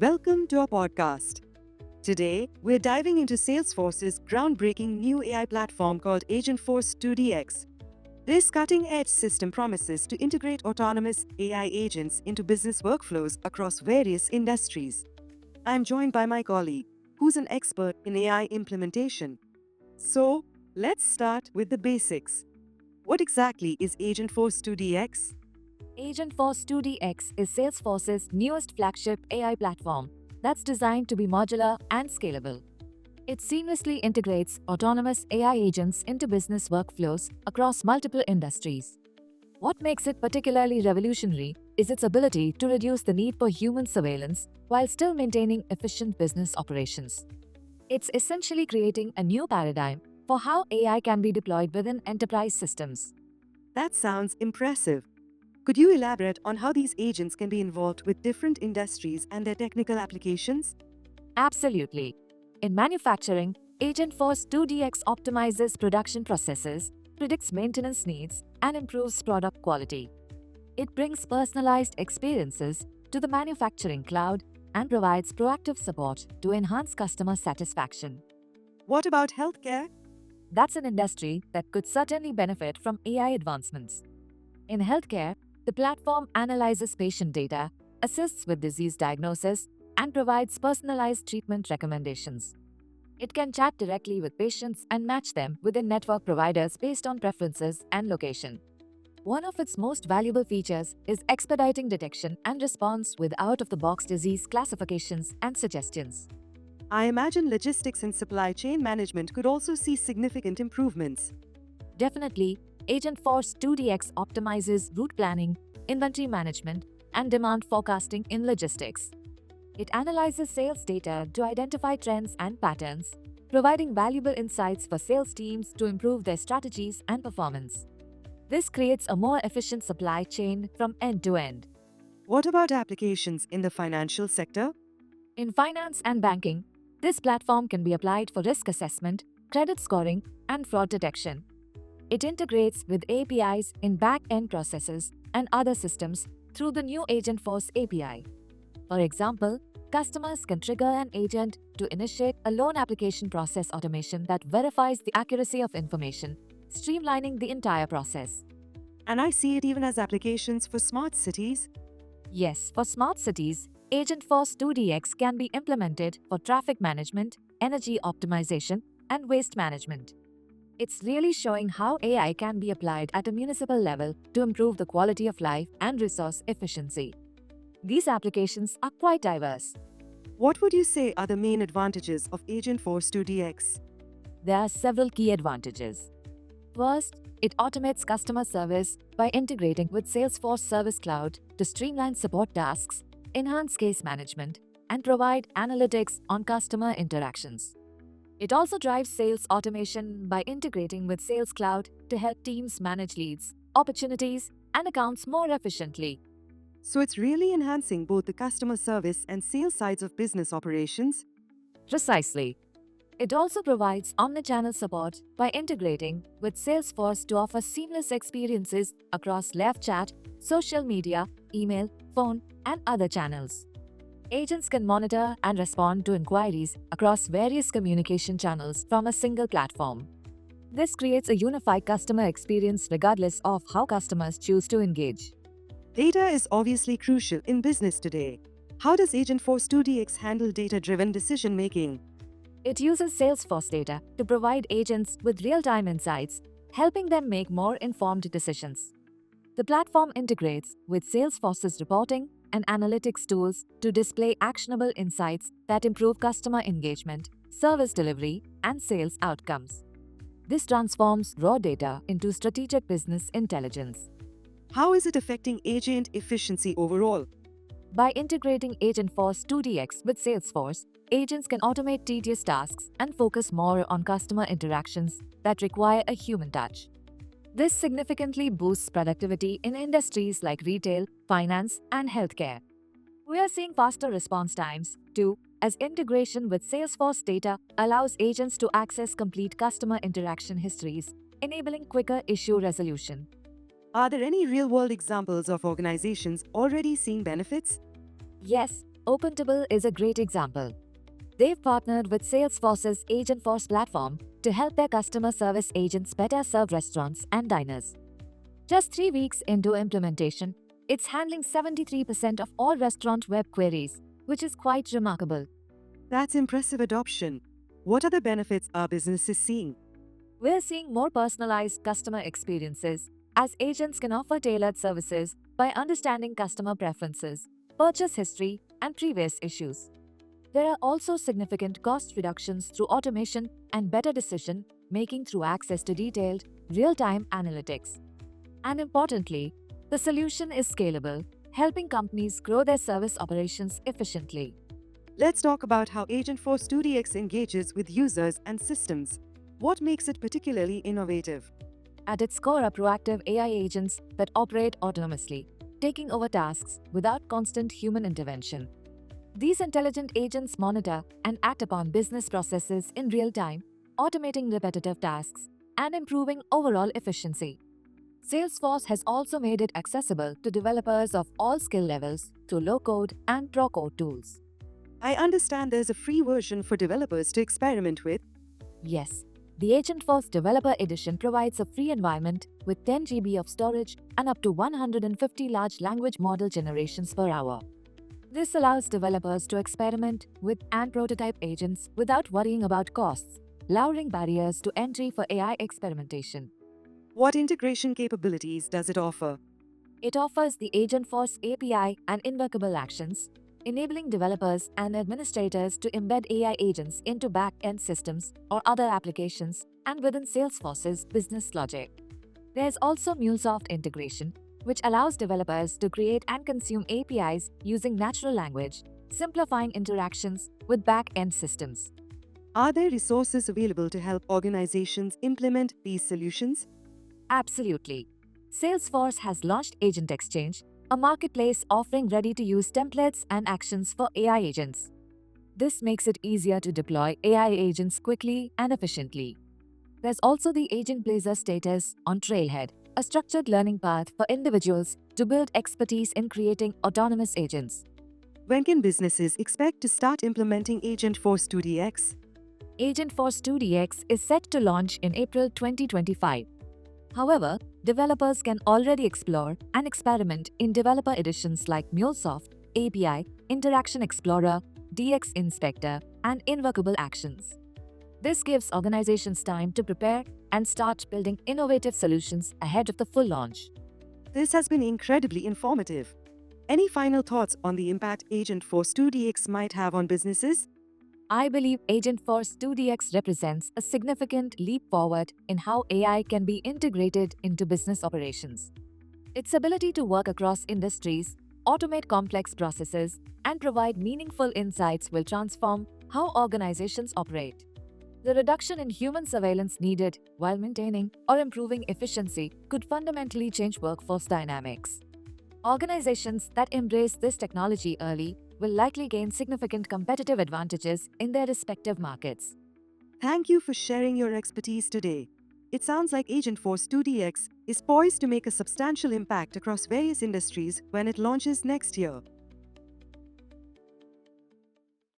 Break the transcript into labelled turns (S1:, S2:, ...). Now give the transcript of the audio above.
S1: Welcome to our podcast. Today, we're diving into Salesforce's groundbreaking new AI platform called Agentforce 2DX. This cutting edge system promises to integrate autonomous AI agents into business workflows across various industries. I'm joined by my colleague, who's an expert in AI implementation. So, let's start with the basics. What exactly is Agentforce 2DX?
S2: Agentforce 2DX is Salesforce's newest flagship AI platform that's designed to be modular and scalable. It seamlessly integrates autonomous AI agents into business workflows across multiple industries. What makes it particularly revolutionary is its ability to reduce the need for human surveillance while still maintaining efficient business operations. It's essentially creating a new paradigm for how AI can be deployed within enterprise systems.
S1: That sounds impressive. Could you elaborate on how these agents can be involved with different industries and their technical applications?
S2: Absolutely. In manufacturing, Agentforce 2DX optimizes production processes, predicts maintenance needs, and improves product quality. It brings personalized experiences to the manufacturing cloud and provides proactive support to enhance customer satisfaction.
S1: What about healthcare?
S2: That's an industry that could certainly benefit from AI advancements. In healthcare, the platform analyzes patient data, assists with disease diagnosis, and provides personalized treatment recommendations. It can chat directly with patients and match them with network providers based on preferences and location. One of its most valuable features is expediting detection and response with out of the box disease classifications and suggestions.
S1: I imagine logistics and supply chain management could also see significant improvements.
S2: Definitely, Agentforce 2DX optimizes route planning, inventory management, and demand forecasting in logistics. It analyzes sales data to identify trends and patterns, providing valuable insights for sales teams to improve their strategies and performance. This creates a more efficient supply chain from end to end.
S1: What about applications in the financial sector?
S2: In finance and banking, this platform can be applied for risk assessment, credit scoring, and fraud detection. It integrates with APIs in back-end processes and other systems through the new Agentforce API. For example, customers can trigger an agent to initiate a loan application process automation that verifies the accuracy of information, streamlining the entire process.
S1: And I see it even as applications for smart cities.
S2: Yes, for smart cities, Agentforce 2DX can be implemented for traffic management, energy optimization, and waste management. It's really showing how AI can be applied at a municipal level to improve the quality of life and resource efficiency. These applications are quite diverse.
S1: What would you say are the main advantages of Agentforce 2DX?
S2: There are several key advantages. First, it automates customer service by integrating with Salesforce Service Cloud to streamline support tasks, enhance case management, and provide analytics on customer interactions. It also drives sales automation by integrating with Sales Cloud to help teams manage leads, opportunities, and accounts more efficiently.
S1: So it's really enhancing both the customer service and sales sides of business operations.
S2: Precisely. It also provides omnichannel support by integrating with Salesforce to offer seamless experiences across live chat, social media, email, phone, and other channels. Agents can monitor and respond to inquiries across various communication channels from a single platform. This creates a unified customer experience regardless of how customers choose to engage.
S1: Data is obviously crucial in business today. How does Agentforce 2DX handle data-driven decision making?
S2: It uses Salesforce data to provide agents with real-time insights, helping them make more informed decisions. The platform integrates with Salesforce's reporting and analytics tools to display actionable insights that improve customer engagement, service delivery, and sales outcomes. This transforms raw data into strategic business intelligence.
S1: How is it affecting agent efficiency overall?
S2: By integrating Agentforce 2DX with Salesforce, agents can automate tedious tasks and focus more on customer interactions that require a human touch. This significantly boosts productivity in industries like retail, finance, and healthcare. We are seeing faster response times, too, as integration with Salesforce data allows agents to access complete customer interaction histories, enabling quicker issue resolution.
S1: Are there any real-world examples of organizations already seeing benefits?
S2: Yes, OpenTable is a great example. They've partnered with Salesforce's Agentforce platform to help their customer service agents better serve restaurants and diners. Just 3 weeks into implementation, it's handling 73% of all restaurant web queries, which is quite remarkable.
S1: That's impressive adoption. What other benefits are businesses seeing?
S2: We're seeing more personalized customer experiences as agents can offer tailored services by understanding customer preferences, purchase history, and previous issues. There are also significant cost reductions through automation and better decision making through access to detailed, real-time analytics. And importantly, the solution is scalable, helping companies grow their service operations efficiently.
S1: Let's talk about how Agentforce 2DX engages with users and systems. What makes it particularly innovative?
S2: At its core are proactive AI agents that operate autonomously, taking over tasks without constant human intervention. These intelligent agents monitor and act upon business processes in real time, automating repetitive tasks and improving overall efficiency. Salesforce has also made it accessible to developers of all skill levels through low-code and pro-code tools.
S1: I understand there's a free version for developers to experiment with.
S2: Yes, the Agentforce Developer Edition provides a free environment with 10 GB of storage and up to 150 large language model generations per hour. This allows developers to experiment with and prototype agents without worrying about costs, lowering barriers to entry for AI experimentation.
S1: What integration capabilities does it offer?
S2: It offers the Agentforce API and invocable actions, enabling developers and administrators to embed AI agents into back-end systems or other applications and within Salesforce's business logic. There's also MuleSoft integration, which allows developers to create and consume APIs using natural language, simplifying interactions with back-end systems.
S1: Are there resources available to help organizations implement these solutions?
S2: Absolutely. Salesforce has launched Agent Exchange, a marketplace offering ready-to-use templates and actions for AI agents. This makes it easier to deploy AI agents quickly and efficiently. There's also the Agent Blazer status on Trailhead, a structured learning path for individuals to build expertise in creating autonomous agents.
S1: When can businesses expect to start implementing Agentforce 2DX?
S2: Agentforce 2DX is set to launch in April 2025. However, developers can already explore and experiment in developer editions like MuleSoft, API, Interaction Explorer, DX Inspector, and Invocable Actions. This gives organizations time to prepare and start building innovative solutions ahead of the full launch.
S1: This has been incredibly informative. Any final thoughts on the impact Agentforce 2DX might have on businesses?
S2: I believe Agentforce 2DX represents a significant leap forward in how AI can be integrated into business operations. Its ability to work across industries, automate complex processes, and provide meaningful insights will transform how organizations operate. The reduction in human surveillance needed while maintaining or improving efficiency could fundamentally change workforce dynamics. Organizations that embrace this technology early will likely gain significant competitive advantages in their respective markets.
S1: Thank you for sharing your expertise today. It sounds like Agentforce 2DX is poised to make a substantial impact across various industries when it launches next year.